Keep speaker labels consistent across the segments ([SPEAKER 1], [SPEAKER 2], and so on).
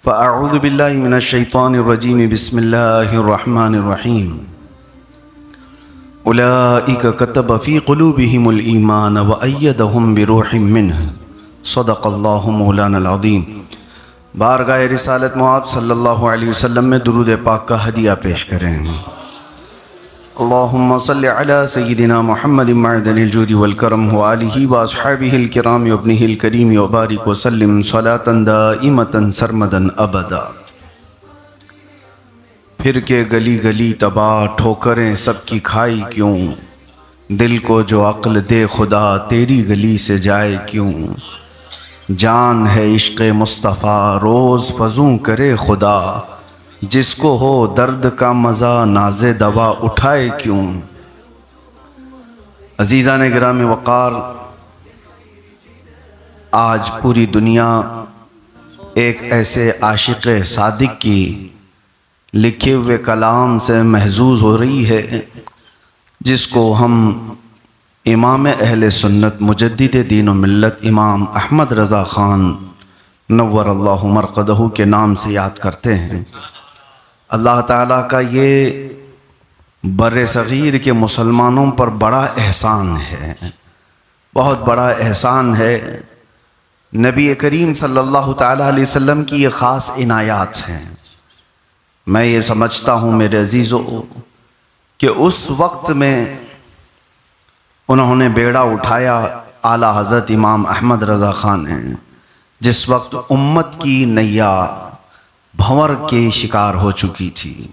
[SPEAKER 1] فأعوذ بالله من الشيطان الرجيم بسم الله الرحمن الرحيم أولئك كتب في قلوبهم الإيمان وأيدهم بروح منه صدق الله مولانا العظيم۔ بارگاہ رسالت معاب صلی اللہ علیہ وسلم میں درود پاک کا ہدیہ پیش کریں۔ اللہم صلی علی سیدنا محمد معدن الجود والکرم وآلہ واصحابہ الکرام وابنہ الکریم وبارک وسلم صلاة دائمة سرمدا ابدا۔ پھر کے گلی گلی تباہ ٹھوکریں سب کی کھائی کیوں، دل کو جو عقل دے خدا تیری گلی سے جائے کیوں، جان ہے عشق مصطفیٰ روز فزوں کرے خدا، جس کو ہو درد کا مزہ ناز دوا اٹھائے کیوں۔ عزیزان گرام وقار، آج پوری دنیا ایک ایسے عاشق صادق کی لکھے ہوئے کلام سے محظوظ ہو رہی ہے جس کو ہم امام اہل سنت مجدد دین و ملت امام احمد رضا خان نور اللہ مرقدہ کے نام سے یاد کرتے ہیں۔ اللہ تعالیٰ کا یہ بر صغیر کے مسلمانوں پر بڑا احسان ہے، بہت بڑا احسان ہے۔ نبی کریم صلی اللہ تعالیٰ علیہ وسلم کی یہ خاص عنایات ہیں۔ میں یہ سمجھتا ہوں میرے عزیزو کہ اس وقت میں انہوں نے بیڑا اٹھایا اعلیٰ حضرت امام احمد رضا خان ہیں، جس وقت امت کی نیا بھنور کے شکار ہو چکی تھی۔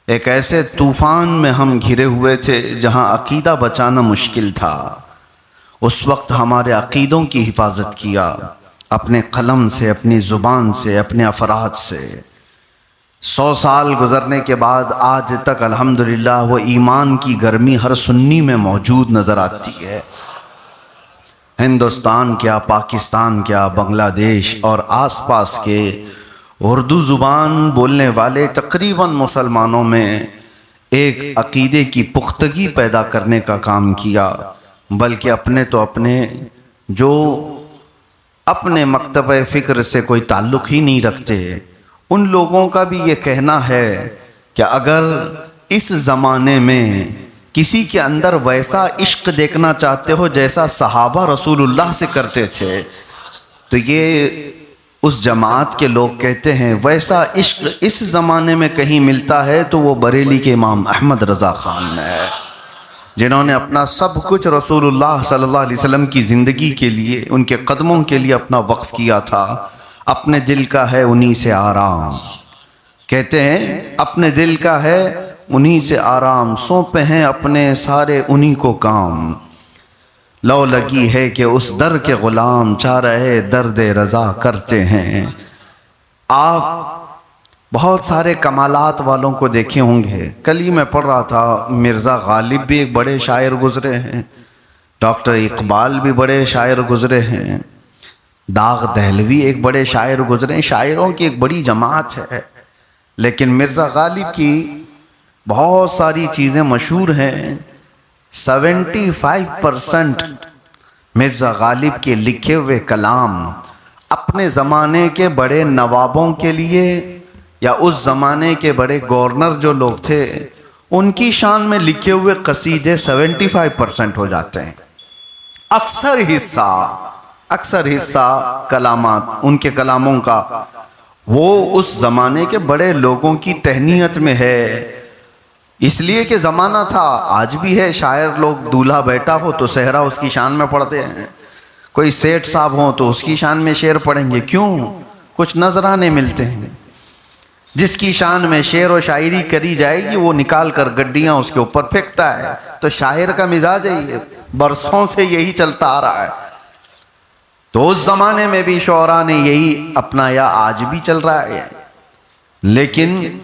[SPEAKER 1] ایک ایسے طوفان میں ہم گھرے ہوئے تھے جہاں عقیدہ بچانا مشکل تھا۔ اس وقت ہمارے عقیدوں کی حفاظت کیا اپنے قلم سے، اپنی زبان سے، اپنے افراد سے۔ 100 سال گزرنے کے بعد آج تک الحمدللہ وہ ایمان کی گرمی ہر سنی میں موجود نظر آتی ہے۔ ہندوستان کیا، پاکستان کیا، بنگلہ دیش اور آس پاس کے اردو زبان بولنے والے تقریباً مسلمانوں میں ایک عقیدے کی پختگی پیدا کرنے کا کام کیا، بلکہ اپنے تو اپنے جو اپنے مکتب فکر سے کوئی تعلق ہی نہیں رکھتے، ان لوگوں کا بھی یہ کہنا ہے کہ اگر اس زمانے میں کسی کے اندر ویسا عشق دیکھنا چاہتے ہو جیسا صحابہ رسول اللہ سے کرتے تھے، تو یہ اس جماعت کے لوگ کہتے ہیں ویسا عشق اس زمانے میں کہیں ملتا ہے تو وہ بریلی کے امام احمد رضا خان ہے، جنہوں نے اپنا سب کچھ رسول اللہ صلی اللہ علیہ وسلم کی زندگی کے لیے، ان کے قدموں کے لیے اپنا وقف کیا تھا۔ اپنے دل کا ہے انہی سے آرام، کہتے ہیں اپنے دل کا ہے انہی سے آرام، سونپے ہیں اپنے سارے انہی کو کام، لو لگی ہے کہ اس در کے غلام چاہ رہے درد رضا کرتے ہیں۔ آپ بہت سارے کمالات والوں کو دیکھے ہوں گے۔ کل ہی میں پڑھ رہا تھا مرزا غالب بھی ایک بڑے شاعر گزرے ہیں، ڈاکٹر اقبال بھی بڑے شاعر گزرے ہیں، داغ دہلوی ایک بڑے شاعر گزرے ہیں۔ شاعروں کی ایک بڑی جماعت ہے، لیکن مرزا غالب کی بہت ساری چیزیں مشہور ہیں۔ 75% مرزا غالب کے لکھے ہوئے کلام اپنے زمانے کے بڑے نوابوں کے لیے یا اس زمانے کے بڑے گورنر جو لوگ تھے ان کی شان میں لکھے ہوئے قصیدے 75% ہو جاتے ہیں۔ اکثر حصہ کلامات ان کے کلاموں کا وہ اس زمانے کے بڑے لوگوں کی تہنیت میں ہے، اس لیے کہ زمانہ تھا، آج بھی ہے۔ شاعر لوگ دولہا بیٹا ہو تو صحرا اس کی شان میں پڑھتے ہیں، کوئی سیٹھ صاحب ہوں تو اس کی شان میں شعر پڑھیں گے، کیوں؟ کچھ نذرانے ملتے ہیں۔ جس کی شان میں شعر و شاعری کری جائے گی وہ نکال کر گڈیاں اس کے اوپر پھینکتا ہے، تو شاعر کا مزاج ہے، یہ برسوں سے یہی چلتا آ رہا ہے۔ تو اس زمانے میں بھی شعراء نے یہی اپنایا، آج بھی چل رہا ہے۔ لیکن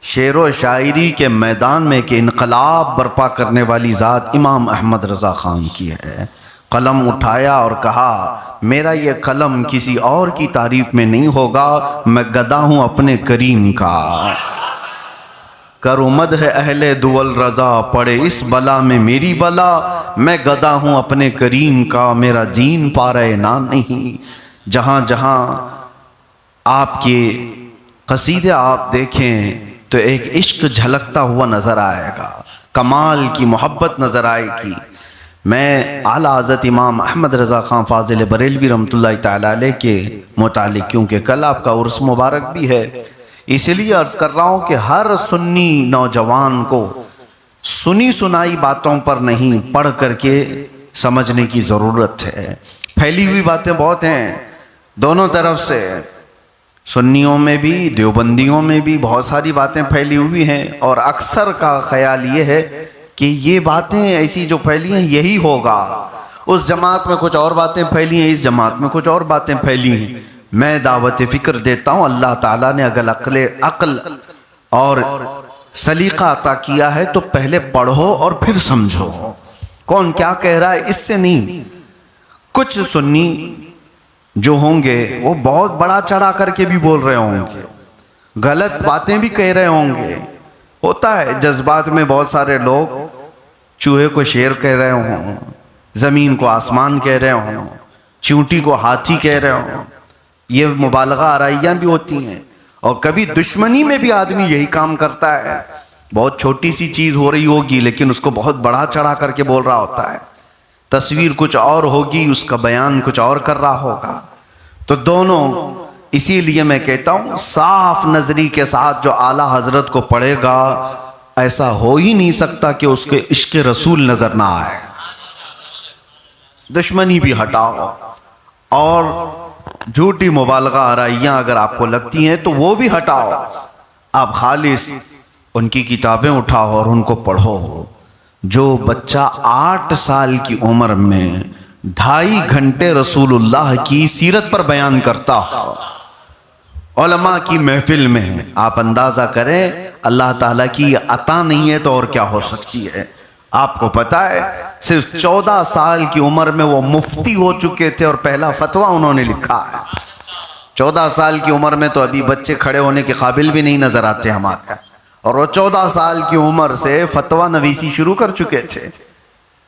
[SPEAKER 1] شعر و شاعری کے میدان میں کہ انقلاب برپا کرنے والی ذات امام احمد رضا خان کی ہے۔ قلم اٹھایا اور کہا میرا یہ قلم کسی اور کی تعریف میں نہیں ہوگا، میں گدا ہوں اپنے کریم کا۔ کرو مدح اہل دول رضا، پڑے اس بلا میں میری بلا، میں گدا ہوں اپنے کریم کا، میرا دین پارے نہ نہیں۔ جہاں جہاں آپ کے قصیدے آپ دیکھیں تو ایک عشق جھلکتا ہوا نظر آئے گا، کمال کی محبت نظر آئے گی۔ میں اعلیٰ حضرت امام احمد رضا خان فاضل بریلوی رحمۃ اللہ تعالیٰ علیہ کے متعلق، کیونکہ کل آپ کا عرس مبارک بھی ہے، اسی لیے عرض کر رہا ہوں کہ ہر سنی نوجوان کو سنی سنائی باتوں پر نہیں، پڑھ کر کے سمجھنے کی ضرورت ہے۔ پھیلی ہوئی باتیں بہت ہیں دونوں طرف سے، سنیوں میں بھی دیوبندیوں میں بھی بہت ساری باتیں پھیلی ہوئی ہیں، اور اکثر کا خیال یہ ہے کہ یہ باتیں ایسی جو پھیلی ہیں یہی ہوگا، اس جماعت میں کچھ اور باتیں پھیلی ہیں، اس جماعت میں کچھ اور باتیں پھیلی ہیں۔ میں دعوت فکر دیتا ہوں، اللہ تعالیٰ نے اگر عقل اور سلیقہ عطا کیا ہے تو پہلے پڑھو اور پھر سمجھو کون کیا کہہ رہا ہے، اس سے نہیں۔ کچھ سنی جو ہوں گے وہ بہت بڑا چڑھا کر کے بھی بول رہے ہوں گے، غلط باتیں بھی کہہ رہے ہوں گے، ہوتا ہے جذبات میں بہت سارے لوگ چوہے کو شیر کہہ رہے ہوں، زمین کو آسمان کہہ رہے ہوں، چونٹی کو ہاتھی کہہ رہے ہوں، یہ مبالغہ آرائیاں بھی ہوتی ہیں، اور کبھی دشمنی میں بھی آدمی یہی کام کرتا ہے، بہت چھوٹی سی چیز ہو رہی ہوگی لیکن اس کو بہت بڑا چڑھا کر کے بول رہا ہوتا ہے، تصویر کچھ اور ہوگی اس کا بیان کچھ اور کر رہا ہوگا۔ تو دونوں، اسی لیے میں کہتا ہوں صاف نظری کے ساتھ جو اعلیٰ حضرت کو پڑھے گا ایسا ہو ہی نہیں سکتا کہ اس کے عشق رسول نظر نہ آئے۔ دشمنی بھی ہٹاؤ، اور جھوٹی مبالغہ آرائیاں اگر آپ کو لگتی ہیں تو وہ بھی ہٹاؤ، آپ خالص ان کی کتابیں اٹھاؤ اور ان کو پڑھو۔ جو بچہ 8 سال کی عمر میں 2.5 گھنٹے رسول اللہ کی سیرت پر بیان کرتا ہو علماء کی محفل میں، آپ اندازہ کریں اللہ تعالیٰ کی عطا نہیں ہے تو اور کیا ہو سکتی ہے۔ آپ کو پتا ہے صرف 14 سال کی عمر میں وہ مفتی ہو چکے تھے اور پہلا فتویٰ انہوں نے لکھا ہے۔ 14 سال کی عمر میں تو ابھی بچے کھڑے ہونے کے قابل بھی نہیں نظر آتے ہمارے، اور وہ 14 سال کی عمر سے فتویٰ نویسی شروع کر چکے تھے۔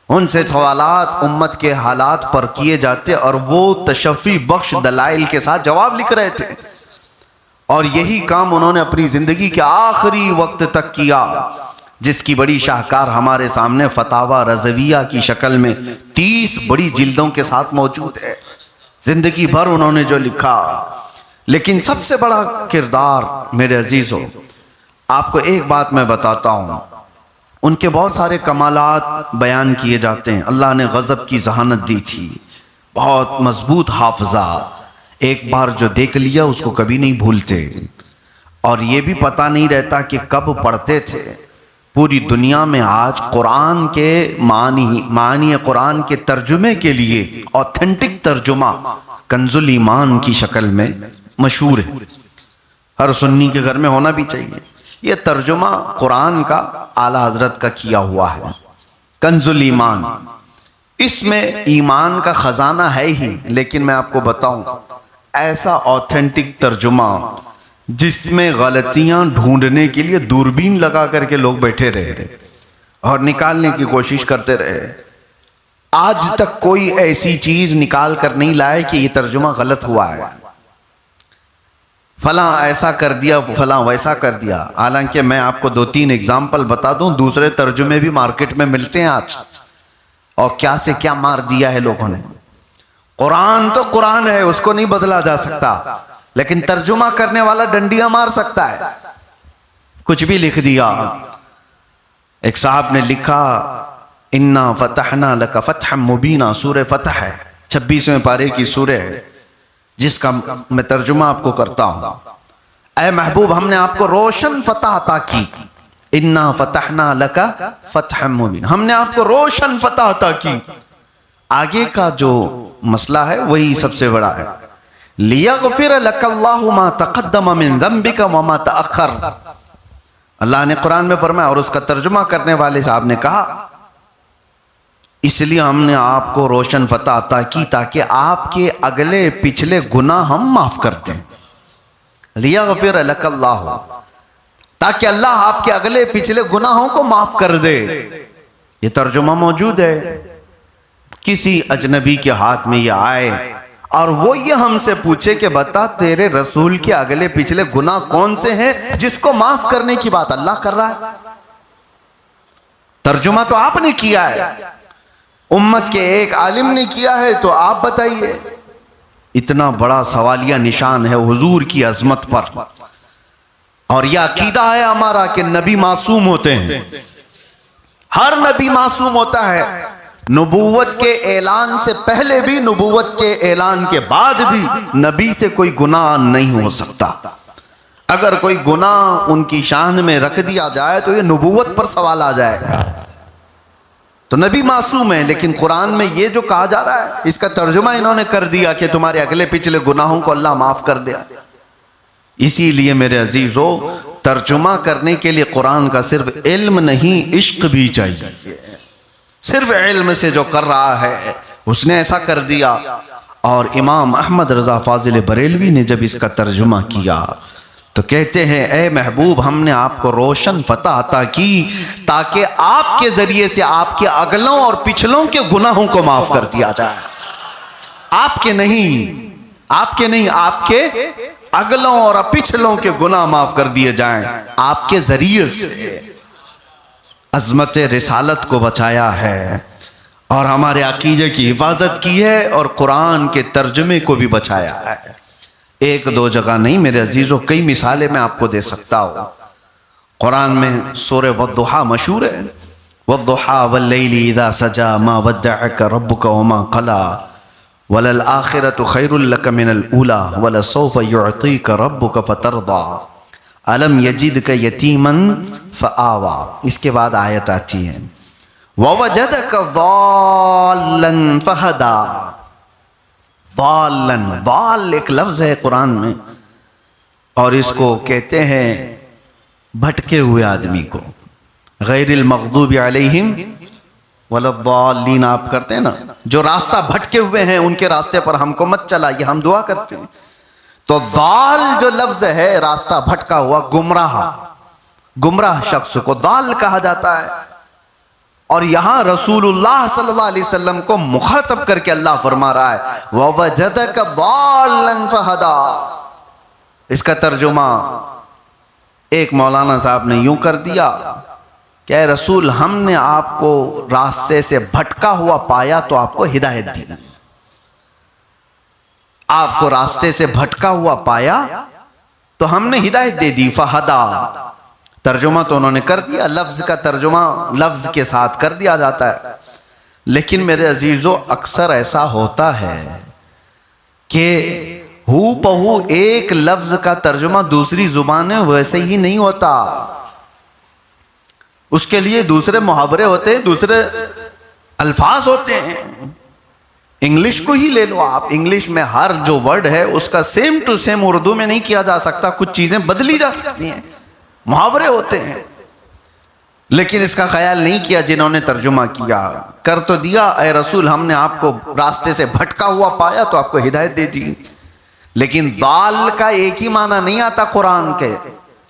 [SPEAKER 1] ان سے سوالات امت کے حالات پر کیے جاتے اور وہ تشفی بخش دلائل کے ساتھ جواب لکھ رہے تھے، اور یہی کام انہوں نے اپنی زندگی کے آخری وقت تک کیا، جس کی بڑی شاہکار ہمارے سامنے فتاوی رضویہ کی شکل میں 30 بڑی جلدوں کے ساتھ موجود ہے۔ زندگی بھر انہوں نے جو لکھا، لیکن سب سے بڑا کردار میرے عزیزو، آپ کو ایک بات میں بتاتا ہوں، ان کے بہت سارے کمالات بیان کیے جاتے ہیں۔ اللہ نے غضب کی ذہانت دی تھی، بہت مضبوط حافظہ، ایک بار جو دیکھ لیا اس کو کبھی نہیں بھولتے، اور یہ بھی پتہ نہیں رہتا کہ کب پڑھتے تھے۔ پوری دنیا میں آج قرآن کے معنی قرآن کے ترجمے کے لیے اوتھینٹک ترجمہ کنز الایمان کی شکل میں مشہور ہے، ہر سنی کے گھر میں ہونا بھی چاہیے۔ یہ ترجمہ قرآن کا اعلیٰ حضرت کا کیا ہوا ہے، کنز الایمان۔ اس میں ایمان کا خزانہ ہے ہی، لیکن میں آپ کو بتاؤں ایسا اوتھینٹک ترجمہ جس میں غلطیاں ڈھونڈنے کے لیے دوربین لگا کر کے لوگ بیٹھے رہے اور نکالنے کی کوشش کرتے رہے۔ آج تک کوئی ایسی چیز نکال کر نہیں لائے کہ یہ ترجمہ غلط ہوا ہے، فلاں ایسا کر دیا فلاں ویسا کر دیا۔ حالانکہ میں آپ کو 2-3 اگزامپل بتا دوں، دوسرے ترجمے بھی مارکیٹ میں ملتے ہیں آج، اور کیا سے کیا مار دیا ہے لوگوں نے۔ قرآن تو قرآن ہے، اس کو نہیں بدلا جا سکتا، لیکن ترجمہ کرنے والا ڈنڈیاں مار سکتا ہے، کچھ بھی لکھ دیا۔ ایک صاحب نے لکھا اِنَّا فَتَحْنَا لَكَ فَتْحًا مُبِينًا، سورہ فتح ہے، 26ویں پارے کی سورہ ہے، جس کا میں ترجمہ آپ کو کرتا ہوں۔ اے محبوب، ہم نے آپ کو روشن فتح عطا کی، اِنَّا فَتَحْنَا لَكَ فَتْحًا مُبِينًا، ہم نے آپ کو روشن فتح عطا کی۔ آگے کا جو مسئلہ ہے وہی سب سے بڑا ہے، لِيَغْفِرَ لَكَ اللَّهُ مَا تَقَدَّمَ مِن ذَنبِكَ وَمَا تَأَخَّرَ، اللہ نے قرآن میں فرمایا، اور اس کا ترجمہ کرنے والے صاحب نے کہا اس لیے ہم نے آپ کو روشن فتح عطا کی تاکہ آپ کے اگلے پچھلے گناہ ہم معاف کر دیں۔ لِيَغْفِرَ لَكَ اللَّهُ، تاکہ اللہ آپ کے اگلے پچھلے گناہوں کو معاف کر دے۔ یہ ترجمہ موجود ہے، کسی اجنبی کے ہاتھ میں یہ آئے، اور وہ یہ ہم سے پوچھے کہ بتا تیرے رسول کے اگلے پچھلے گناہ کون سے ہیں جس کو معاف کرنے کی بات اللہ کر رہا ہے؟ ترجمہ تو آپ نے کیا ہے، امت کے ایک عالم نے کیا ہے، تو آپ بتائیے۔ اتنا بڑا سوالیہ نشان ہے حضور کی عظمت پر، اور یہ عقیدہ ہے ہمارا کہ نبی معصوم ہوتے ہیں، ہر نبی معصوم ہوتا ہے، نبوت کے اعلان سے پہلے بھی، نبوت کے اعلان کے بعد بھی نبی سے کوئی گناہ نہیں ہو سکتا۔ اگر کوئی گناہ ان کی شان میں رکھ دیا جائے تو یہ نبوت پر سوال آ جائے گا۔ تو نبی معصوم ہے، لیکن قرآن میں یہ جو کہا جا رہا ہے اس کا ترجمہ انہوں نے کر دیا کہ تمہارے اگلے پچھلے گناہوں کو اللہ معاف کر دیا۔ اسی لیے میرے عزیزو، ترجمہ کرنے کے لیے قرآن کا صرف علم نہیں، عشق بھی چاہیے۔ صرف علم سے جو کر رہا ہے اس نے ایسا کر دیا۔ اور امام احمد رضا فاضل بریلوی نے جب اس کا ترجمہ کیا تو کہتے ہیں اے محبوب، ہم نے آپ کو روشن فتح عطا کی تاکہ آپ کے ذریعے سے آپ کے اگلوں اور پچھلوں کے گناہوں کو معاف کر دیا جائے۔ آپ کے نہیں، آپ کے اگلوں اور پچھلوں کے گناہ معاف کر دیے جائیں آپ کے ذریعے سے۔ عظمت رسالت کو بچایا ہے اور ہمارے عقیدے کی حفاظت کی ہے، اور قرآن کے ترجمے کو بھی بچایا ہے۔ ایک دو جگہ نہیں میرے عزیزوں، کئی مثالیں میں آپ کو دے سکتا ہوں۔ قرآن میں سورہ والضحیٰ مشہور ہے، والضحیٰ واللیل اذا سجا ما ودعک ربک وما قلی وللآخرۃ خیر لک من الاولی ولسوف یعطیک ربک فترضی الم یجدک یتیما فآوی۔ اس کے بعد آیت آتی ہے ووجدک ضالا فہدی۔ ضالن، ضال ایک لفظ ہے قرآن میں، اور اس کو کہتے ہیں بھٹکے ہوئے آدمی کو، غیر المغضوب علیہم ولا الضالین آپ کرتے ہیں نا، جو راستہ بھٹکے ہوئے ہیں ان کے راستے پر ہم کو مت چلا، یہ ہم دعا کرتے ہیں۔ تو ضال جو لفظ ہے راستہ بھٹکا ہوا، گمراہ شخص کو ضال کہا جاتا ہے۔ اور یہاں رسول اللہ صلی اللہ علیہ وسلم کو مخاطب کر کے اللہ فرما رہا ہے وَوَجَدَكَ ضَالًا فَهَدَى۔ اس کا ترجمہ ایک مولانا صاحب نے یوں کر دیا کہ اے رسول، ہم نے آپ کو راستے سے بھٹکا ہوا پایا تو آپ کو ہدایت دی۔ آپ کو راستے سے بھٹکا ہوا پایا تو ہم نے ہدایت دے دی۔ فَهَدَى ترجمہ تو انہوں نے کر دیا، لفظ کا ترجمہ لفظ کے ساتھ کر دیا جاتا ہے، لیکن میرے عزیزو اکثر ایسا ہوتا ہے کہ ہو بہو ایک لفظ کا ترجمہ دوسری زبان میں ویسے ہی نہیں ہوتا، اس کے لیے دوسرے محاورے ہوتے ہیں، دوسرے الفاظ ہوتے ہیں۔ انگلش کو ہی لے لو آپ، انگلش میں ہر جو ورڈ ہے اس کا سیم ٹو سیم اردو میں نہیں کیا جا سکتا، کچھ چیزیں بدلی جا سکتی ہیں، محاورے ہوتے ہیں، لیکن اس کا خیال نہیں کیا جنہوں نے ترجمہ کیا۔ کر تو دیا اے رسول، ہم نے آپ کو راستے سے بھٹکا ہوا پایا تو آپ کو ہدایت دے دی، لیکن ضال کا ایک ہی معنی نہیں آتا قرآن کے،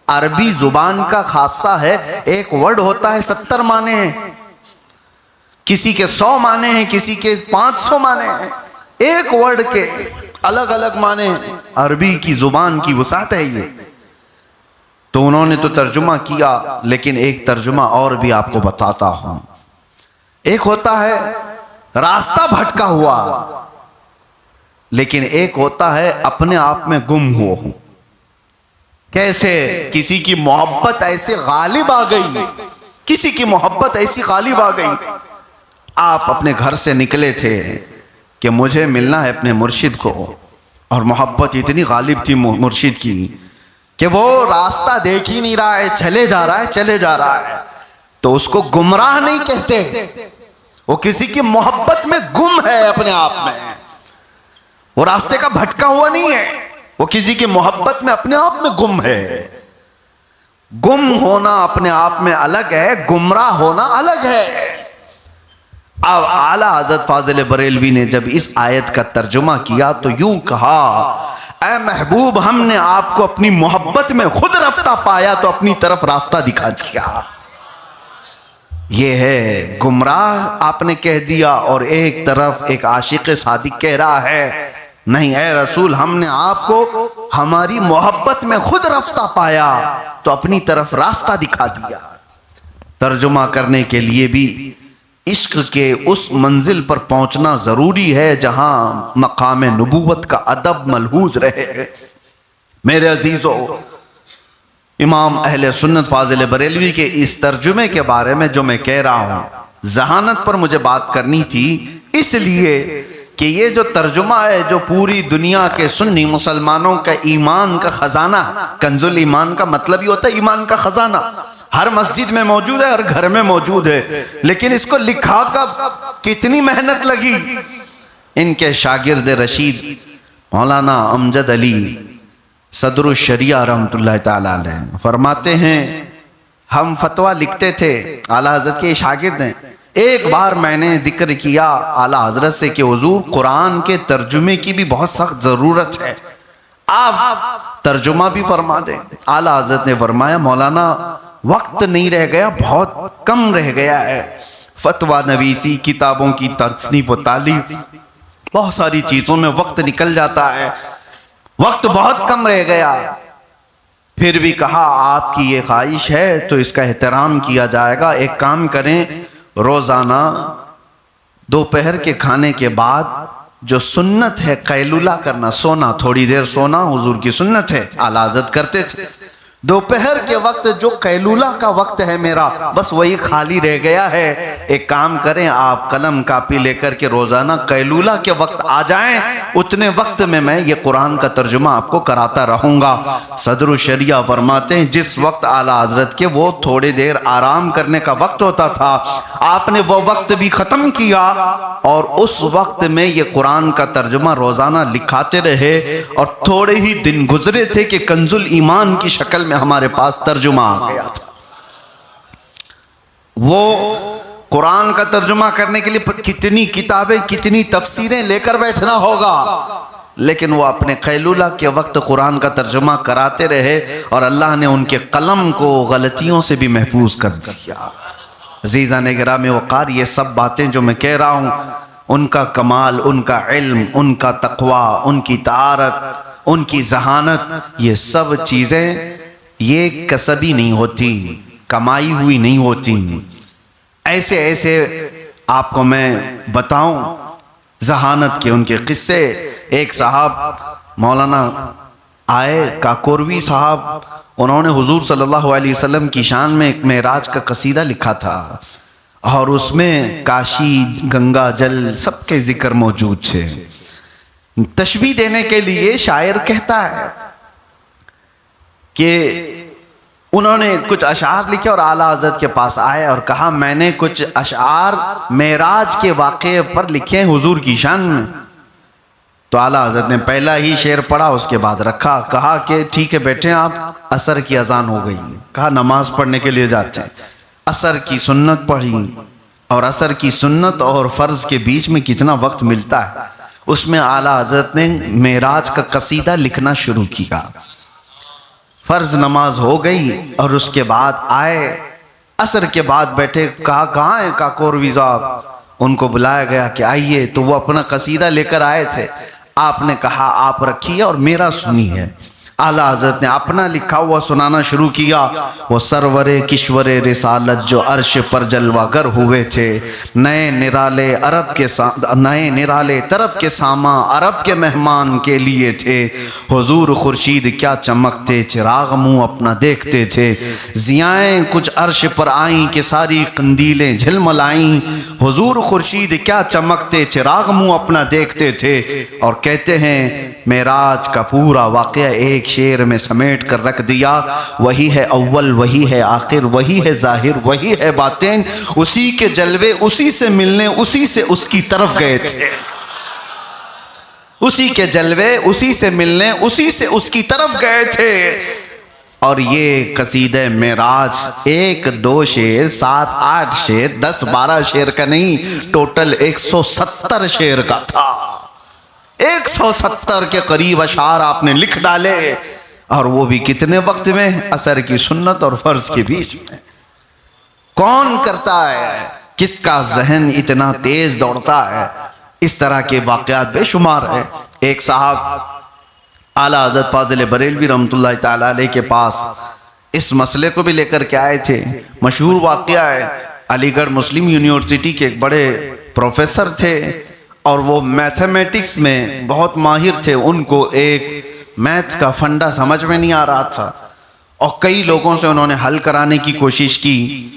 [SPEAKER 1] عربی زبان کا خاصہ ہے، ایک ورڈ ہوتا ہے 70 معنی ہیں، کسی کے 100 معنی ہیں، کسی کے 500 معنی ہیں، ایک ورڈ کے الگ الگ معنی ہیں۔ عربی کی زبان کی وسعت ہے یہ۔ تو انہوں نے تو ترجمہ کیا، لیکن ایک ترجمہ اور بھی آپ کو بتاتا ہوں۔ ایک ہوتا ہے راستہ بھٹکا ہوا، لیکن ایک ہوتا ہے اپنے آپ میں گم ہوا ہوں۔ کیسے؟ کسی کی محبت ایسے غالب آ گئی، کسی کی محبت ایسی غالب آ گئی، آپ اپنے گھر سے نکلے تھے کہ مجھے ملنا ہے اپنے مرشد کو، اور محبت اتنی غالب تھی مرشد کی کہ وہ راستہ دیکھ ہی نہیں رہا ہے، چلے جا رہا ہے، تو اس کو گمراہ نہیں کہتے، وہ کسی کی محبت میں گم ہے، اپنے آپ میں وہ راستے کا بھٹکا ہوا نہیں ہے، وہ کسی کی محبت میں اپنے آپ میں گم ہے۔ گم ہونا اپنے آپ میں الگ ہے، گمراہ ہونا الگ ہے۔ اب اعلیٰ حضرت فاضل بریلوی نے جب اس آیت کا ترجمہ کیا تو یوں کہا اے محبوب، ہم نے آپ کو اپنی محبت میں خود رفتہ پایا تو اپنی طرف راستہ دکھا دیا۔ یہ ہے گمراہ آپ نے کہہ دیا، اور ایک طرف ایک عاشق صادق کہہ رہا ہے نہیں اے رسول، ہم نے آپ کو ہماری محبت میں خود رفتہ پایا تو اپنی طرف راستہ دکھا دیا۔ ترجمہ کرنے کے لیے بھی عشق کے اس منزل پر پہنچنا ضروری ہے جہاں مقام نبوت کا ادب ملحوظ رہے۔ میرے عزیزو، امام اہل سنت فاضل بریلوی کے اس ترجمے کے بارے میں جو میں کہہ رہا ہوں، ذہانت پر مجھے بات کرنی تھی، اس لیے کہ یہ جو ترجمہ ہے جو پوری دنیا کے سنی مسلمانوں کا ایمان کا خزانہ، کنز الایمان کا مطلب یہ ہوتا ہے ایمان کا خزانہ، ہر مسجد میں موجود ہے، ہر گھر میں موجود ہے، لیکن اس کو لکھا کب، کتنی محنت لگی۔ ان کے شاگرد رشید مولانا امجد علی صدر الشریعہ رحمۃ اللہ تعالی علیہ فرماتے ہیں، ہم فتویٰ لکھتے تھے، اعلیٰ حضرت کے شاگرد ہیں، ایک بار میں نے ذکر کیا اعلیٰ حضرت سے کہ حضور قرآن کے ترجمے کی بھی بہت سخت ضرورت ہے، آپ ترجمہ بھی فرما دیں۔ اعلیٰ حضرت نے فرمایا مولانا وقت نہیں رہ گیا، بہت کم رہ گیا ہے، فتویٰ نویسی، کتابوں کی تصنیف و تعلیف، بہت ساری چیزوں میں وقت نکل جاتا ہے، وقت بہت کم رہ گیا۔ پھر بھی کہا آپ کی یہ خواہش ہے تو اس کا احترام کیا جائے گا، ایک کام کریں، روزانہ دوپہر کے کھانے کے بعد جو سنت ہے قیلولہ کرنا، سونا، تھوڑی دیر سونا حضور کی سنت ہے، اعلیٰ حضرت کرتے تھے۔ دوپہر کے وقت جو قیلولہ کا وقت ہے میرا، بس وہی خالی رہ گیا ہے، ایک کام کریں آپ قلم کاپی لے کر کے روزانہ قیلولہ کے وقت آ جائیں، اتنے وقت میں یہ قرآن کا ترجمہ آپ کو کراتا رہوں گا۔ صدر الشریعہ فرماتے ہیں جس وقت اعلیٰ حضرت کے وہ تھوڑے دیر آرام کرنے کا وقت ہوتا تھا، آپ نے وہ وقت بھی ختم کیا اور اس وقت میں یہ قرآن کا ترجمہ روزانہ لکھاتے رہے، اور تھوڑے ہی دن گزرے تھے کہ کنز الایمان کی شکل میں ہمارے پاس ترجمہ آ گیا تھا۔ وہ قرآن کا ترجمہ کرنے کے لیے کتنی کتابیں، کتنی تفسیریں لے کر بیٹھنا ہوگا، لیکن وہ اپنے قیلولہ کے وقت قرآن کا ترجمہ کراتے رہے، اور اللہ نے ان کے قلم کو غلطیوں سے بھی محفوظ کر دیا۔ عزیزان گرامی وقار، یہ سب باتیں جو میں کہہ رہا ہوں، ان کا کمال، ان کا علم، ان کا تقوی، ان کی طہارت، ان کی ذہانت، یہ سب چیزیں یہ کسبی نہیں ہوتی، کمائی ہوئی نہیں ہوتی۔ ایسے ایسے آپ کو میں بتاؤں ذہانت کے ان کے قصے۔ ایک صاحب مولانا آئے کاکوروی صاحب، انہوں نے حضور صلی اللہ علیہ وسلم کی شان میں ایک معراج کا قصیدہ لکھا تھا، اور اس میں کاشی، گنگا جل سب کے ذکر موجود تھے۔ تشبیہ دینے کے لیے شاعر کہتا ہے کہ انہوں نے کچھ اشعار لکھے اور اعلیٰ حضرت کے پاس آئے اور کہا میں نے کچھ اشعار معراج کے واقعے پر لکھے ہیں حضور کی شان میں۔ تو اعلیٰ حضرت نے پہلا ہی شعر پڑھا، اس کے بعد رکھا، کہا کہ ٹھیک ہے بیٹھیں آپ، عصر کی اذان ہو گئی، کہا نماز پڑھنے کے لیے جاتے ہیں۔ عصر کی سنت پڑھی، اور عصر کی سنت اور فرض کے بیچ میں کتنا وقت ملتا ہے، اس میں اعلیٰ حضرت نے معراج کا قصیدہ لکھنا شروع کیا۔ فرض نماز ہو گئی اور اس کے بعد آئے، عصر کے بعد بیٹھے، کہا کہاں ہیں کاکوروی صاحب؟ ان کو بلایا گیا کہ آئیے، تو وہ اپنا قصیدہ لے کر آئے تھے۔ آپ نے کہا آپ رکھیے اور میرا سنیے۔ اعلیٰ حضرت نے اپنا لکھا ہوا سنانا شروع کیا۔ وہ سرور کشور رسالت جو عرش پر جلوہ گر ہوئے تھے، نئے نرالے طرب کے ساماں عرب کے مہمان کے لیے تھے، حضور خورشید کیا چمکتے چراغ منہ اپنا دیکھتے تھے، ضیائیں کچھ عرش پر آئیں کہ ساری قندیلیں جھلملائیں، حضور خورشید کیا چمکتے چراغ منہ اپنا دیکھتے تھے۔ اور کہتے ہیں معراج کا پورا واقعہ ایک شعر میں سمیٹ کر رکھ دیا، وہی ہے اول، وہی ہے آخر، وہی ہے ظاہر، وہی ہے باطن، اسی کے جلوے اسی سے ملنے اسی سے اس کی طرف گئے تھے، اسی کے جلوے اسی سے ملنے اسی سے اس کی طرف گئے تھے۔ اور یہ قصیدہ معراج 1 2 شعر 7 8 شعر 10 12 شعر کا نہیں، ٹوٹل 170 شعر کا تھا۔ 170 کے قریب اشعار آپ نے لکھ ڈالے، اور وہ بھی کتنے وقت میں؟ عصر کی سنت اور فرض کے بیچ میں۔ کون کرتا ہے؟ کس کا ذہن اتنا تیز دوڑتا ہے؟ اس طرح کے واقعات بے شمار ہیں۔ ایک صاحب اعلیٰ حضرت فاضل بریلوی رحمۃ اللہ تعالیٰ علیہ کے پاس اس مسئلے کو بھی لے کر کے آئے تھے. مشہور واقعہ ہے، علی گڑھ مسلم یونیورسٹی کے ایک بڑے پروفیسر تھے اور وہ میتھمیٹکس میں بہت ماہر تھے. ان کو ایک میتھس کا فنڈا سمجھ میں نہیں آ رہا تھا اور کئی لوگوں سے انہوں نے حل کرانے کی کوشش کی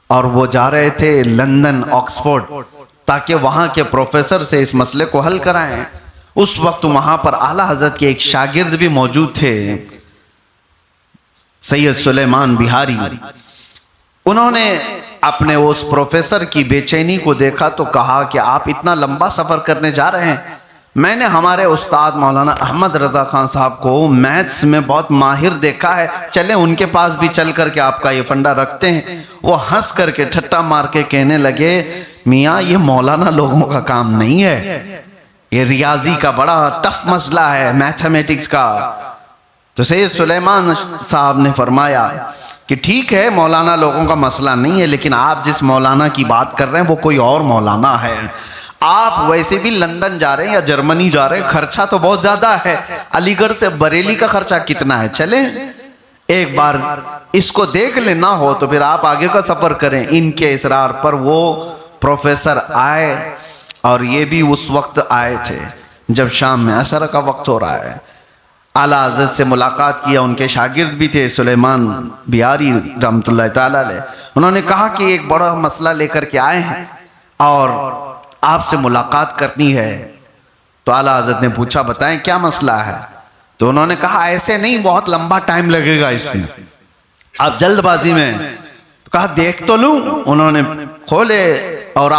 [SPEAKER 1] اور وہ جا رہے تھے لندن، آکسفورڈ، تاکہ وہاں کے پروفیسر سے اس مسئلے کو حل کرائیں. اس وقت وہاں پر اعلیٰ حضرت کے ایک شاگرد بھی موجود تھے، سید سلیمان بہاری. انہوں نے اپنے اس پروفیسر کی بے چینی کو دیکھا تو کہا کہ آپ اتنا لمبا سفر کرنے جا رہے ہیں. میں نے ہمارے استاد مولانا احمد رضا خان صاحب کو میتھس میں بہت ماہر دیکھا ہے، چلیں ان کے پاس بھی چل کر کے آپ کا یہ فنڈا رکھتے ہیں. وہ ہنس کر کے ٹھٹا مار کے کہنے لگے، میاں یہ مولانا لوگوں کا کام نہیں ہے، یہ ریاضی کا بڑا ٹف مسئلہ ہے، میتھمیٹکس کا. تو سید سلیمان صاحب نے فرمایا کہ ٹھیک ہے مولانا لوگوں کا مسئلہ نہیں ہے، لیکن آپ جس مولانا کی بات کر رہے ہیں وہ کوئی اور مولانا ہے. آپ ویسے بھی لندن جا رہے ہیں یا جرمنی جا رہے ہیں، خرچہ تو بہت زیادہ ہے. علی گڑھ سے بریلی کا خرچہ کتنا ہے، چلیں ایک بار اس کو دیکھ لیں، نہ ہو تو پھر آپ آگے کا سفر کریں. ان کے اصرار پر وہ پروفیسر آئے اور یہ بھی اس وقت آئے تھے جب شام میں عصر کا وقت ہو رہا ہے. اعلیٰ حضرت سے ملاقات کیا، ان کے شاگرد بھی تھے سلیمان بہاری رحمۃ اللہ تعالیٰ علیہ. انہوں نے کہا کہ ایک بڑا مسئلہ لے کر کے آئے ہیں اور آپ سے ملاقات کرنی ہے. تو اعلیٰ حضرت نے پوچھا بتائیں کیا مسئلہ ہے. تو انہوں نے کہا ایسے نہیں، بہت لمبا ٹائم لگے گا اس میں، آپ جلد بازی میں. تو کہا دیکھ تو لوں. انہوں نے کھولے اور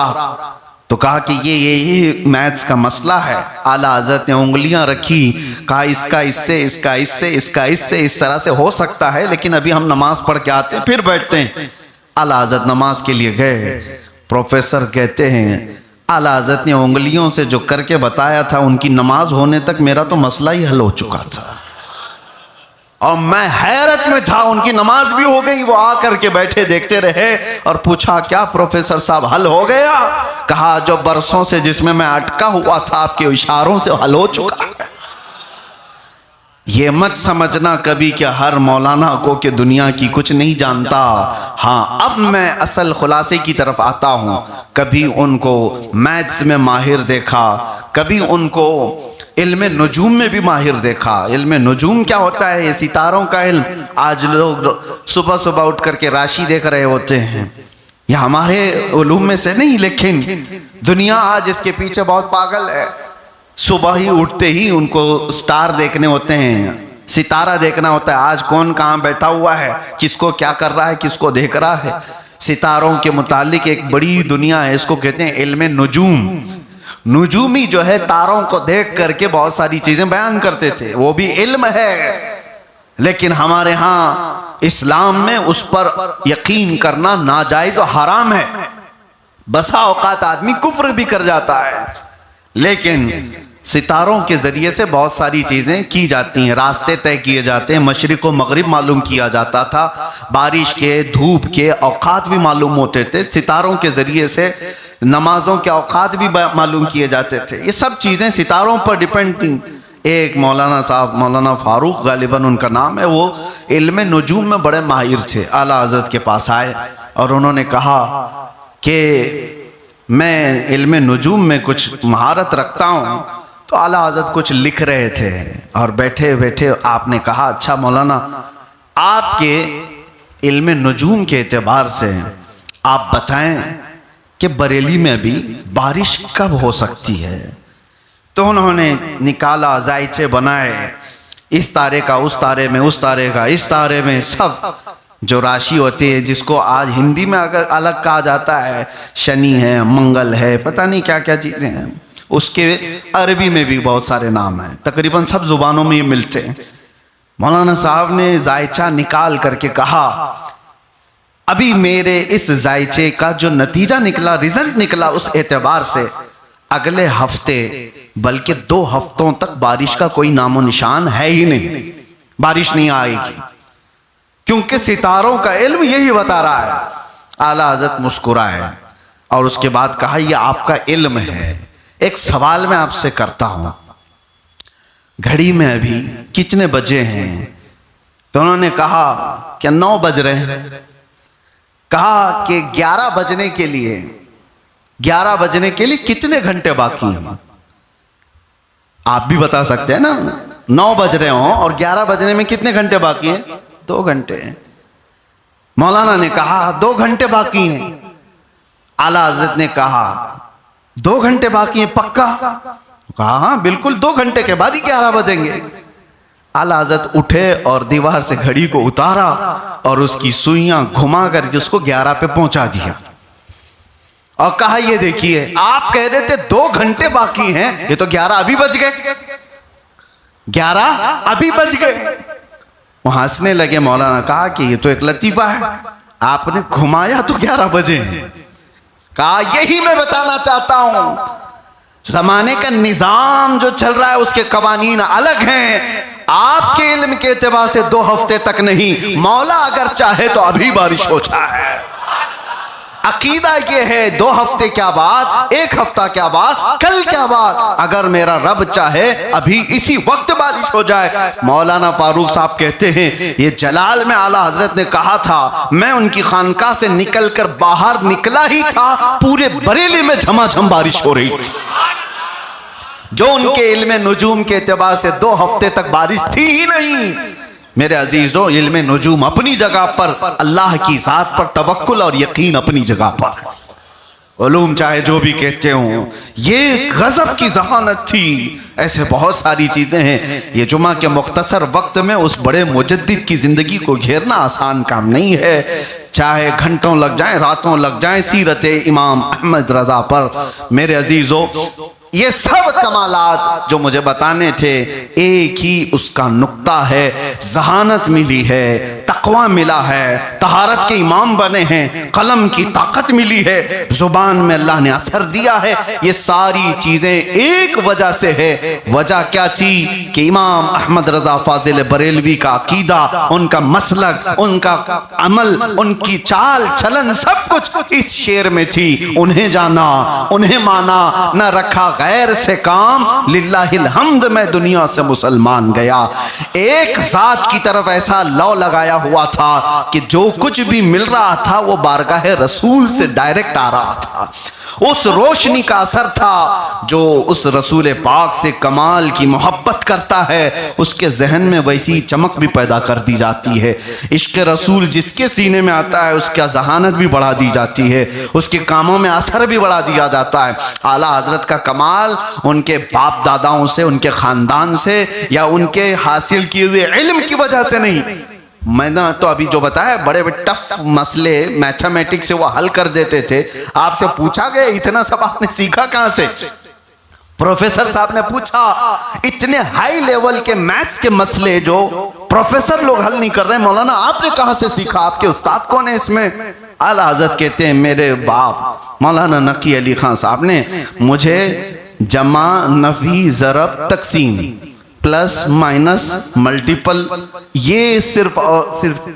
[SPEAKER 1] تو کہا کہ یہ میتھس کا مسئلہ ہے. اعلیٰ حضرت نے انگلیاں رکھی، کہا اس کا اس سے، اس کا اس سے، اس کا اس سے، اس طرح سے ہو سکتا ہے، لیکن ابھی ہم نماز پڑھ کے آتے ہیں پھر بیٹھتے ہیں. اعلیٰ حضرت نماز کے لیے گئے. پروفیسر کہتے ہیں اعلیٰ حضرت نے انگلیوں سے جو کر کے بتایا تھا، ان کی نماز ہونے تک میرا تو مسئلہ ہی حل ہو چکا تھا اور میں حیرت میں تھا. ان کی نماز بھی ہو گئی. وہ آ کر کے بیٹھے دیکھتے رہے اور پوچھا کیا پروفیسر صاحب حل ہو گیا؟ کہا جو برسوں سے جس میں اٹکا ہوا تھا آپ کے اشاروں سے حل ہو چکا. یہ مت سمجھنا کبھی کہ ہر مولانا کو کہ دنیا کی کچھ نہیں جانتا. ہاں اب میں اصل خلاصے کی طرف آتا ہوں. کبھی ان کو میتھس میں ماہر دیکھا، کبھی ان کو علم نجوم میں بھی ماہر دیکھا. علم نجوم کیا ہوتا ہے؟ یہ ستاروں کا علم. آج لوگ صبح صبح اٹھ کر کے راشی دیکھ رہے ہوتے ہیں، یہ ہمارے علوم میں سے نہیں، لیکن دنیا آج اس کے پیچھے بہت پاگل ہے. صبح ہی اٹھتے ہی ان کو سٹار دیکھنے ہوتے ہیں، ستارہ دیکھنا ہوتا ہے. آج کون کہاں بیٹھا ہوا ہے، کس کو کیا کر رہا ہے، کس کو دیکھ رہا ہے. ستاروں کے متعلق ایک بڑی دنیا ہے، اس کو کہتے ہیں علم نجوم. نجومی جو ہے تاروں کو دیکھ کر کے بہت ساری چیزیں بیان کرتے تھے، وہ بھی علم ہے. لیکن ہمارے ہاں اسلام میں اس پر یقین کرنا ناجائز و حرام ہے. بسا اوقات آدمی کفر بھی کر جاتا ہے، لیکن ستاروں کے ذریعے سے بہت ساری چیزیں کی جاتی ہیں، راستے طے کیے جاتے ہیں. مشرق و مغرب معلوم کیا جاتا تھا، بارش کے، دھوپ کے اوقات بھی معلوم ہوتے تھے. ستاروں کے ذریعے سے نمازوں کے اوقات بھی معلوم کیے جاتے تھے. یہ سب چیزیں ستاروں پر ڈیپینڈ تھیں. ایک مولانا صاحب، مولانا فاروق غالباً ان کا نام ہے، وہ علم نجوم میں بڑے ماہر تھے. اعلیٰ حضرت کے پاس آئے اور انہوں نے کہا کہ میں علم نجوم میں کچھ مہارت رکھتا ہوں. تو اعلیٰ حضرت کچھ لکھ رہے تھے اور بیٹھے بیٹھے آپ نے کہا اچھا مولانا، آپ کے علم نجوم کے اعتبار سے آپ بتائیں کہ بریلی میں ابھی بارش کب ہو سکتی ہے. تو انہوں نے نکالا، زائچے بنائے، اس تارے کا اس تارے میں، اس تارے کا اس تارے میں، سب جو راشی ہوتی ہے جس کو آج ہندی میں اگر الگ کہا جاتا ہے، شنی ہے، منگل ہے، پتہ نہیں کیا کیا چیزیں ہیں، اس کے عربی میں بھی بہت سارے نام ہیں، تقریباً سب زبانوں میں یہ ملتے ہیں. مولانا صاحب نے زائچہ نکال کر کے کہا ابھی میرے اس زائچے کا جو نتیجہ نکلا، رزلٹ نکلا، اس اعتبار سے اگلے ہفتے بلکہ 2 ہفتوں تک بارش کا کوئی نام و نشان ہے ہی نہیں، بارش نہیں آئے گی، کیونکہ ستاروں کا علم یہی بتا رہا ہے. اعلیٰ حضرت مسکرائے اور اس کے بعد کہا یہ آپ کا علم ہے، ایک سوال میں آپ سے کرتا ہوں. گھڑی میں ابھی کتنے بجے ہیں؟ تو انہوں نے کہا کہ 9 بج رہے ہیں۔ کہا کہ 11 بجنے کے لیے کتنے گھنٹے باقی ہیں؟ آپ بھی بتا سکتے ہیں نا، 9 بج رہے ہوں اور 11 بجنے میں کتنے گھنٹے باقی ہیں؟ 2 گھنٹے ہیں۔ مولانا نے کہا 2 گھنٹے باقی ہیں۔ اعلیٰ حضرت نے کہا 2 گھنٹے باقی ہیں پکا؟ کہا ہاں بالکل، 2 گھنٹے کے بعد ہی 11 بجیں گے۔ اعلیٰ حضرت اٹھے اور دیوار سے گھڑی کو اتارا اور اس کی سوئیاں گھما کر کے اس کو 11 پہ پہنچا دیا اور کہا یہ دیکھیے، آپ کہہ رہے تھے 2 گھنٹے باقی ہیں، یہ تو 11 ابھی بج گئے، 11 ابھی بج گئے۔ وہ ہنسنے لگے۔ مولانا کہا کہ یہ تو ایک لطیفہ ہے، آپ نے گھمایا تو 11 بجے ہیں۔ کہا یہی میں بتانا چاہتا ہوں، زمانے کا نظام جو چل رہا ہے اس کے قوانین الگ ہیں۔ آپ کے علم کے اعتبار سے 2 ہفتے تک نہیں، مولا اگر چاہے تو ابھی بارش ہو جائے۔ عقیدہ یہ ہے 2 ہفتے کیا بات، 1 ہفتہ کیا بات، کل کیا بات، اگر میرا رب چاہے ابھی اسی وقت بارش ہو جائے۔ مولانا فاروق صاحب کہتے ہیں یہ جلال میں اعلیٰ حضرت نے کہا تھا، میں ان کی خانقاہ سے نکل کر باہر نکلا ہی تھا، پورے بریلی میں جھما جھم بارش ہو رہی تھی۔ جو ان کے علم نجوم کے اعتبار سے 2 ہفتے تک بارش تھی ہی نہیں۔ میرے عزیزو، علم نجوم اپنی جگہ پر، اللہ کی ذات پر توکل اور یقین اپنی جگہ پر۔ علوم چاہے جو بھی کہتے ہوں، یہ غضب کی ذہانت تھی۔ ایسے بہت ساری چیزیں ہیں۔ یہ جمعہ کے مختصر وقت میں اس بڑے مجدد کی زندگی کو گھیرنا آسان کام نہیں ہے، چاہے گھنٹوں لگ جائیں، راتوں لگ جائیں سیرت امام احمد رضا پر۔ میرے عزیزو، یہ سب کمالات جو مجھے بتانے تھے، ایک ہی اس کا نقطہ ہے، ذہانت ملی ہے، تقوی ملا ہے، طہارت کے امام بنے ہیں، قلم کی طاقت ملی ہے، زبان میں اللہ نے اثر دیا ہے۔ یہ ساری چیزیں ایک وجہ سے ہے۔ وجہ کیا تھی؟ کہ امام احمد رضا فاضل بریلوی کا عقیدہ، ان کا مسلک، ان کا عمل، ان کی چال چلن، سب کچھ اس شعر میں تھی۔ انہیں جانا، انہیں مانا، نہ رکھا غیر سے کام، للہ الحمد میں دنیا سے مسلمان گیا۔ ایک ذات کی طرف ایسا لو لگایا ہوا تھا کہ جو کچھ بھی مل رہا تھا وہ بارگاہ رسول سے ڈائریکٹ آ رہا تھا۔ اس روشنی کا اثر تھا۔ جو اس رسول پاک سے کمال کی محبت کرتا ہے اس کے ذہن میں ویسی چمک بھی پیدا کر دی جاتی ہے۔ عشق رسول جس کے سینے میں آتا ہے اس کا ذہانت بھی بڑھا دی جاتی ہے، اس کے کاموں میں اثر بھی بڑھا دیا جاتا ہے۔ اعلیٰ حضرت کا کمال ان کے باپ داداؤں سے، ان کے خاندان سے یا ان کے حاصل کیے ہوئے علم کی وجہ سے نہیں۔ میں نے تو ابھی جو بتایا بڑے ٹف مسئلے میتھمیٹکس سے وہ حل کر دیتے تھے۔ آپ سے پوچھا گیا اتنا سب آپ نے سیکھا کہاں سے؟ پروفیسر صاحب نے پوچھا اتنے ہائی لیول کے میتھس کے مسئلے جو پروفیسر لوگ حل نہیں کر رہے، مولانا آپ نے کہاں سے سیکھا؟ آپ کے استاد کون ہیں اس میں؟ اعلیٰ حضرت کہتے ہیں میرے باپ مولانا نقی علی خان صاحب نے مجھے جمع، نفی، ضرب، تقسیم، پلس مائنس، ملٹیپل، یہ صرف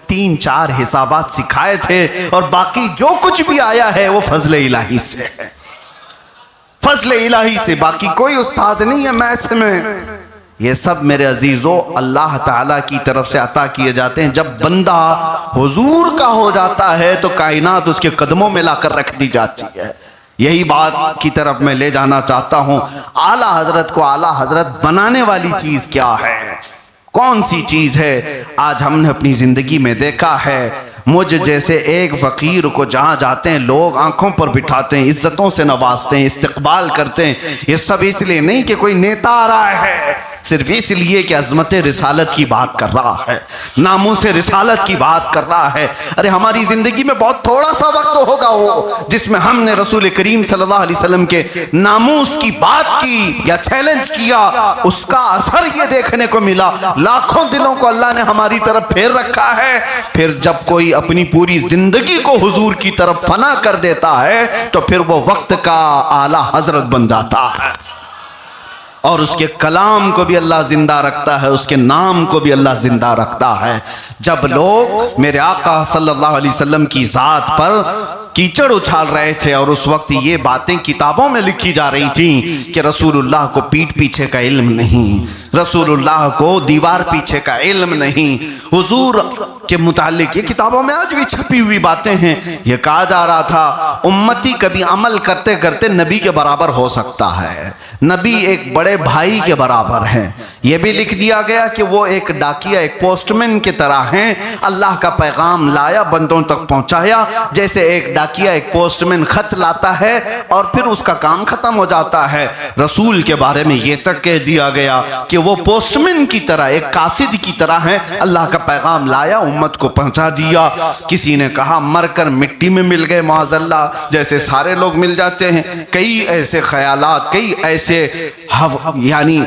[SPEAKER 1] 3-4 حسابات سکھائے تھے، اور باقی جو کچھ بھی آیا ہے وہ فضل الہی سے ہے، فضل الہی سے، باقی کوئی استاد نہیں ہے میتھس میں۔ یہ سب میرے عزیزو اللہ تعالیٰ کی طرف سے عطا کیے جاتے ہیں۔ جب بندہ حضور کا ہو جاتا ہے تو کائنات اس کے قدموں میں لا کر رکھ دی جاتی ہے۔ یہی بات کی طرف میں لے جانا چاہتا ہوں۔ اعلیٰ حضرت کو اعلیٰ حضرت بنانے والی چیز کیا ہے؟ کون سی چیز ہے؟ آج ہم نے اپنی زندگی میں دیکھا ہے، مجھ جیسے ایک فقیر کو جہاں جاتے ہیں لوگ آنکھوں پر بٹھاتے ہیں، عزتوں سے نوازتے ہیں، استقبال کرتے ہیں۔ یہ سب اس لیے نہیں کہ کوئی نیتا آ رہا ہے، صرف اس لیے کہ عظمت رسالت کی بات کر رہا ہے، ناموس رسالت کی بات کر رہا ہے۔ ارے ہماری زندگی میں بہت تھوڑا سا وقت ہوگا وہ جس میں ہم نے رسول کریم صلی اللہ علیہ وسلم کے ناموس کی بات کی یا چیلنج کیا، اس کا اثر یہ دیکھنے کو ملا۔ لاکھوں دلوں کو اللہ نے ہماری طرف پھیر رکھا ہے۔ پھر جب کوئی اپنی پوری زندگی کو حضور کی طرف فنا کر دیتا ہے تو پھر وہ وقت کا اعلیٰ حضرت بن جاتا ہے، اور اس کے کلام کو بھی اللہ زندہ رکھتا ہے، اس کے نام کو بھی اللہ زندہ رکھتا ہے۔ جب لوگ میرے آقا صلی اللہ علیہ وسلم کی ذات پر کیچڑ اچھال رہے تھے اور اس وقت یہ باتیں کتابوں میں لکھی جا رہی تھیں کہ رسول اللہ کو پیٹھ پیچھے کا علم نہیں، رسول اللہ کو دیوار پیچھے کا علم نہیں، حضور کے متعلق یہ کتابوں میں آج بھی چھپی ہوئی باتیں ہیں۔ یہ کہا جا رہا تھا امتی کبھی عمل کرتے کرتے نبی کے برابر ہو سکتا ہے، نبی ایک بڑے بھائی کے برابر ہیں۔ یہ بھی لکھ دیا گیا کہ وہ ایک ڈاکیا، ایک پوسٹ مین کی طرح ہیں، اللہ کا پیغام لایا، بندوں تک پہنچایا، جیسے ایک ڈاکیا ایک پوسٹ مین خط لاتا ہے اور پھر اس کا کام ختم ہو جاتا ہے۔ رسول کے بارے میں یہ تک کہہ دیا گیا کہ وہ پوسٹ مین کی طرح، ایک قاصد کی طرح ہیں، اللہ کا پیغام لایا، امت کو پہنچا دیا۔ کسی نے کہا مر کر مٹی میں مل گئے معاذ اللہ، جیسے سارے لوگ مل جاتے ہیں۔ کئی ایسے خیالات، کئی ایسے یعنی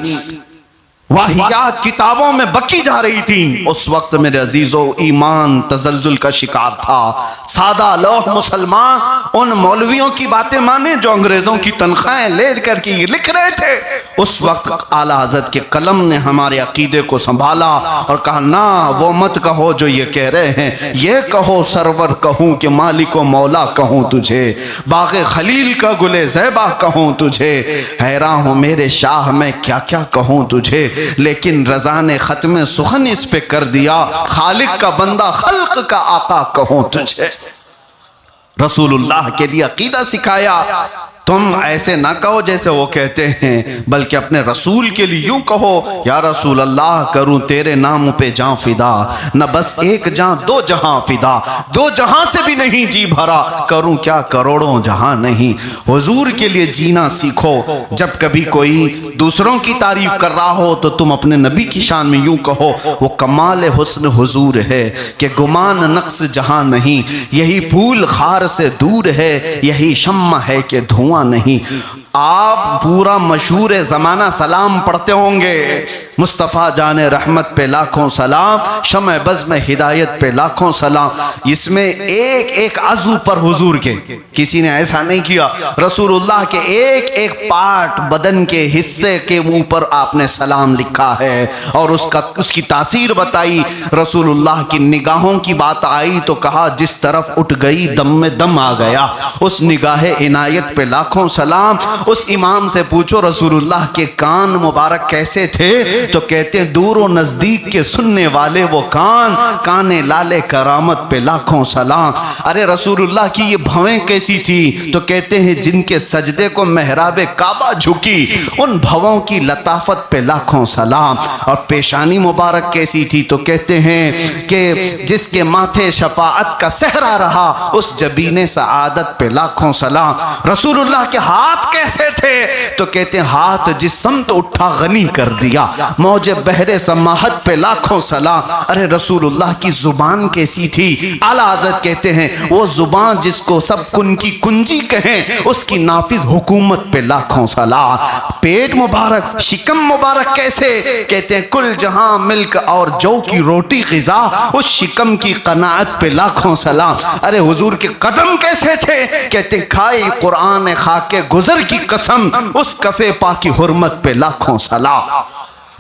[SPEAKER 1] واہیات کتابوں میں بکی جا رہی تھیں۔ اس وقت میرے عزیزو ایمان تزلزل کا شکار تھا۔ سادہ لوح مسلمان ان مولویوں کی باتیں مانے جو انگریزوں کی تنخواہیں لے کر کے لکھ رہے تھے۔ اس وقت اعلیٰ حضرت کے قلم نے ہمارے عقیدے کو سنبھالا اور کہا نہ وہ مت کہو جو یہ کہہ رہے ہیں، یہ کہو سرور کہوں کہ مالک و مولا کہوں تجھے، باغ خلیل کا گل زیبا کہوں تجھے، حیران ہوں میرے شاہ میں کیا کیا کہوں تجھے، لیکن رضا نے ختم سخن اس پہ کر دیا، خالق کا بندہ خلق کا آقا کہوں تجھے۔ رسول اللہ کے لیے عقیدہ سکھایا، تم ایسے نہ کہو جیسے وہ کہتے ہیں، بلکہ اپنے رسول کے لیے یوں کہو یا رسول اللہ کروں تیرے نام پہ جاں فدا، نہ بس ایک جاں دو جہاں فدا، دو جہاں سے بھی نہیں جی بھرا، کروں کیا کروڑوں جہاں نہیں۔ حضور کے لیے جینا سیکھو۔ جب کبھی کوئی دوسروں کی تعریف کر رہا ہو تو تم اپنے نبی کی شان میں یوں کہو وہ کمال حسن حضور ہے کہ گمان نقص جہاں نہیں، یہی پھول خار سے دور ہے، یہی شمع ہے کہ دھواں نہیں۔ آپ پورا مشہور زمانہ سلام پڑھتے ہوں گے، مصطفیٰ جان رحمت پہ لاکھوں سلام، شمع بزم ہدایت پہ لاکھوں سلام۔ اس میں ایک ایک عضو پر حضور کے کسی نے ایسا نہیں کیا، رسول اللہ کے ایک ایک پارٹ بدن کے حصے کے اوپر آپ نے سلام لکھا ہے اور اس کی تاثیر بتائی۔ رسول اللہ کی نگاہوں کی بات آئی تو کہا جس طرف اٹھ گئی دم میں دم آ گیا، اس نگاہ عنایت پہ لاکھوں سلام۔ اس امام سے پوچھو رسول اللہ کے کان مبارک کیسے تھے تو کہتے ہیں دور و نزدیک کے سننے والے وہ کان، کانے لالے کرامت پہ لاکھوں سلام۔ ارے رسول اللہ کی یہ بھویں کیسی تھی تو کہتے ہیں جن کے سجدے کو محراب کعبہ جھکی، ان بھووں کی لطافت پہ لاکھوں سلام۔ اور پیشانی مبارک کیسی تھی تو کہتے ہیں کہ جس کے ماتھے شفاعت کا صحرا رہا، اس جبین سعادت پہ لاکھوں سلام۔ رسول اللہ کے ہاتھ کیسے تھے تو کہتے ہیں ہاتھ جس سمت اٹھا غنی کر دیا، موج بحر سماحت پہ لاکھوں سلام۔ ارے رسول اللہ کی زبان کیسی تھی، اعلیٰ حضرت کہتے ہیں وہ زبان جس کو سب کن کی کنجی کہیں، اس کی نافذ حکومت پہ لاکھوں سلام۔ پیٹ مبارک، شکم مبارک کیسے، کہتے ہیں کل جہاں ملک اور جو کی روٹی غذا، اس شکم کی قناعت پہ لاکھوں سلام۔ ارے حضور کے قدم کیسے تھے، کہتے ہیں کھائی قرآن خاک گزر کی قسم، اس کفے پاک کی حرمت پہ لاکھوں سلام۔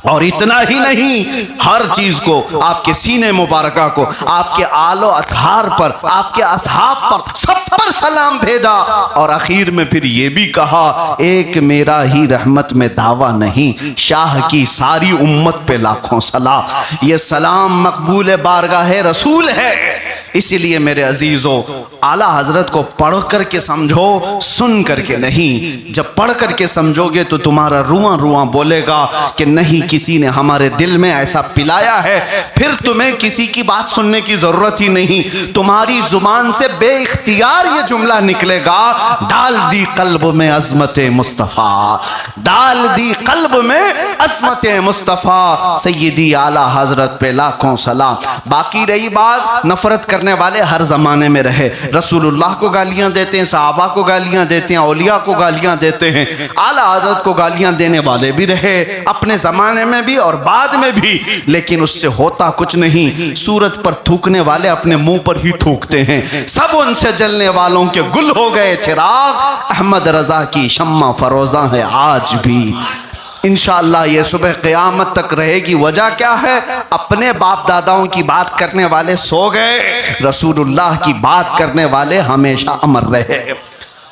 [SPEAKER 1] اور اتنا ہی نہیں، ہر چیز کو، آپ کے سینے مبارکہ کو، آپ کے آل و اطہار پر، آپ کے اصحاب پر، سب پر سلام بھیجا۔ اور اخیر میں پھر یہ بھی کہا ایک میرا ہی رحمت میں دعویٰ نہیں، شاہ کی ساری امت پہ لاکھوں سلام۔ یہ سلام مقبول بارگاہ رسول ہے۔ اسی لیے میرے عزیزو اعلیٰ حضرت کو پڑھ کر کے سمجھو، سن کر کے نہیں۔ جب پڑھ کر کے سمجھو گے تو تمہارا رواں رواں بولے گا کہ نہیں کسی نے ہمارے دل میں ایسا پلایا ہے، پھر تمہیں کسی کی بات سننے کی ضرورت ہی نہیں، تمہاری زبان سے بے اختیار یہ جملہ نکلے گا ڈال دی قلب میں عظمت مصطفیٰ، ڈال دی قلب میں عظمت مصطفیٰ، سیدی اعلیٰ حضرت پہ لاکھوں سلام۔ باقی رہی بات، نفرت کرنے والے ہر زمانے میں رہے، رسول اللہ کو گالیاں دیتے ہیں، صحابہ کو گالیاں دیتے ہیں، اولیاء کو گالیاں دیتے ہیں، اعلیٰ حضرت کو گالیاں دینے والے بھی رہے اپنے زمانے میں بھی اور بعد میں بھی، لیکن اس سے ہوتا کچھ نہیں۔ سورج پر تھوکنے والے اپنے منہ پر ہی تھوکتے ہیں، سب ان سے جلنے والوں کے گل ہو گئے چراغ، احمد رضا کی شمع فروزاں ہے آج بھی۔ انشاءاللہ یہ صبح قیامت تک رہے گی۔ وجہ کیا ہے؟ اپنے باپ داداؤں کی بات کرنے والے سو گئے، رسول اللہ کی بات کرنے والے ہمیشہ امر رہے۔